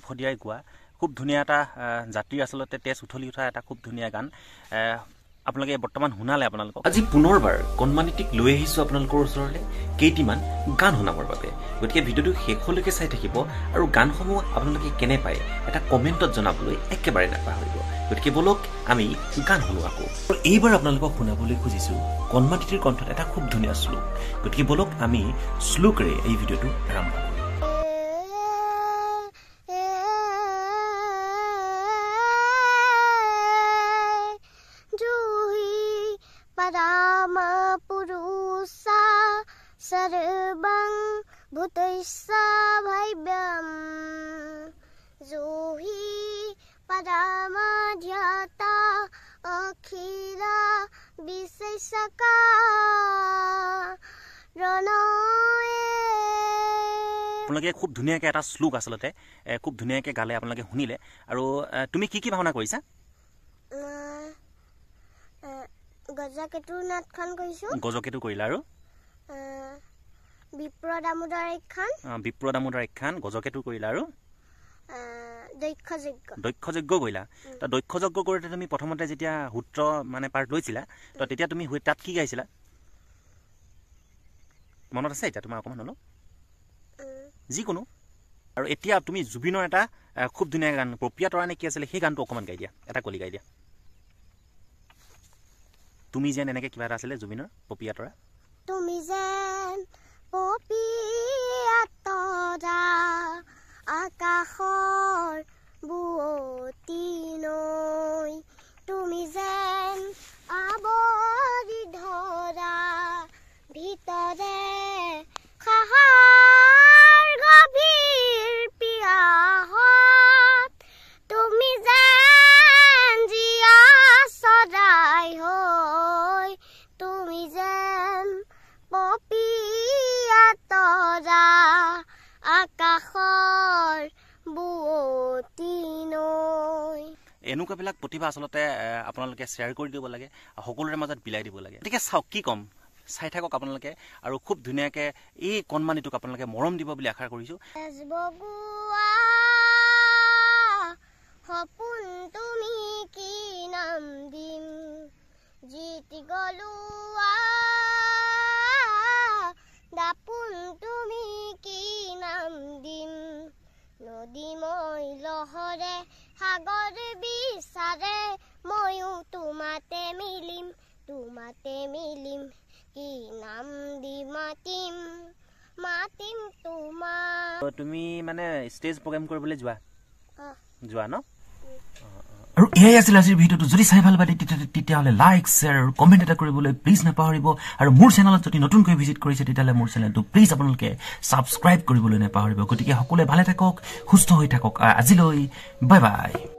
ফদিয়াই গোৱা খুব ধুনীয়া এটা জাতিৰ আসলতে তেজ উঠলি উঠা এটা খুব ধুনীয়া গান আপোনালোকে বৰ্তমান শুনালে আপোনালোকক আজি পুনৰবাৰ কণমানিটিক লৈ আহিছো আপোনালোকৰ ওচৰলৈ কেইটিমান গান শুনাবৰ বাবে গতিকে ভিডিঅ'টো শেষলৈকে চাই থাকিব আৰু গানসমূহ আপোনালোকে কেনে পায় এটা কমেণ্টত জনাবলৈ একেবাৰে নাপাহৰিব গতিকে বলক আমি গান শুনো আকৌ আৰু এইবাৰ আপোনালোকক শুনাবলৈ খুজিছো কণমানিটিৰ কণ্ঠত এটা খুব ধুনীয়া শ্লোক গতিকে বলক আমি শ্লোকৰে এই ভিডিঅ'টো আৰম্ভ কৰোঁ Padama purusa sarvang bhutaissa bhaibhyam Juhi padama dhyata akhira visesaka ranoye আপোনালোকে খুব ধুনীয়াকৈ এটা শ্লোক আসলতে খুব ধুনীয়াকৈ গালে আপোনালোকে শুনিলে আৰু তুমি কি ভাৱনা কৰিছা গজকেতু নাটখন কৈছো গজকেতু কৰিলা আৰু বিপ্ৰ দামোদৰ একখান গজকেতু কৰিলা আৰু দক্ষ যজ্ঞ কৰিলা ত দক্ষ যজ্ঞ কৰোঁতে তুমি প্ৰথমতে যেতিয়া সূত্ৰ মানে পাৰ্ট লৈছিলা ত তেতিয়া তুমি তাত কি গাইছিলা মনত আছে এতিয়া তোমাৰ অকণমান অলপ যিকোনো আৰু এতিয়া তুমি জুবিনৰ এটা খুব ধুনীয়া গান পপিয়া তৰা নে কি আছিলে সেই গানটো অকণমান গাই দিয়া এটা কলি গাই দিয়া তুমি যেন এনেকে কিবা এটা আছিলে জুবিনৰ পপিয়া তৰা তুমি যেন পপিয়া তৰা আকাশৰ বুৱতী নৈ তুমি যেন আৱৰি ধৰা ভিতৰে খাহাৰ গভীৰ পিয়াহত তুমি যেন জীয়া সদায় হৈ তুমি যেন পপিয়া তৰা আকাশৰ বুৱতী নৈ এনেকুৱাবিলাক প্ৰতিভা আচলতে আপোনালোকে শ্বেয়াৰ কৰি দিব লাগে সকলোৰে মাজত বিলাই দিব লাগে গতিকে চাওক কি ক'ম চাই থাকক আপোনালোকে আৰু খুব ধুনীয়াকৈ এই কণমানিটোক আপোনালোকে মৰম দিব বুলি আশা কৰিছোঁ সপোন তুমি কি নাম দিম জিতি গলোৱা দাপোন তুমি কি নাম দিম নদী মই লহৰে সাগৰ বিচাৰে ময়ো তোমাতে মিলিম কি নাম দি মাতিম তোমাৰ তুমি মানে ষ্টেজ প্ৰগ্ৰাম কৰিবলৈ যোৱা ন আৰু এই আছিল আজিৰ ভিডিঅ'টো যদি চাই ভাল পায় তেতিয়াহ'লে লাইক শ্বেয়াৰ আৰু কমেণ্ট এটা কৰিবলৈ প্লিজ নাপাহৰিব আৰু মোৰ চেনেলত যদি নতুনকৈ ভিজিট কৰিছে তেতিয়াহ'লে মোৰ চেনেলটো প্লিজ আপোনালোকে ছাবস্ক্ৰাইব কৰিবলৈ নাপাহৰিব গতিকে সকলোৱে ভালে থাকক সুস্থ হৈ থাকক আজিলৈ বাই বাই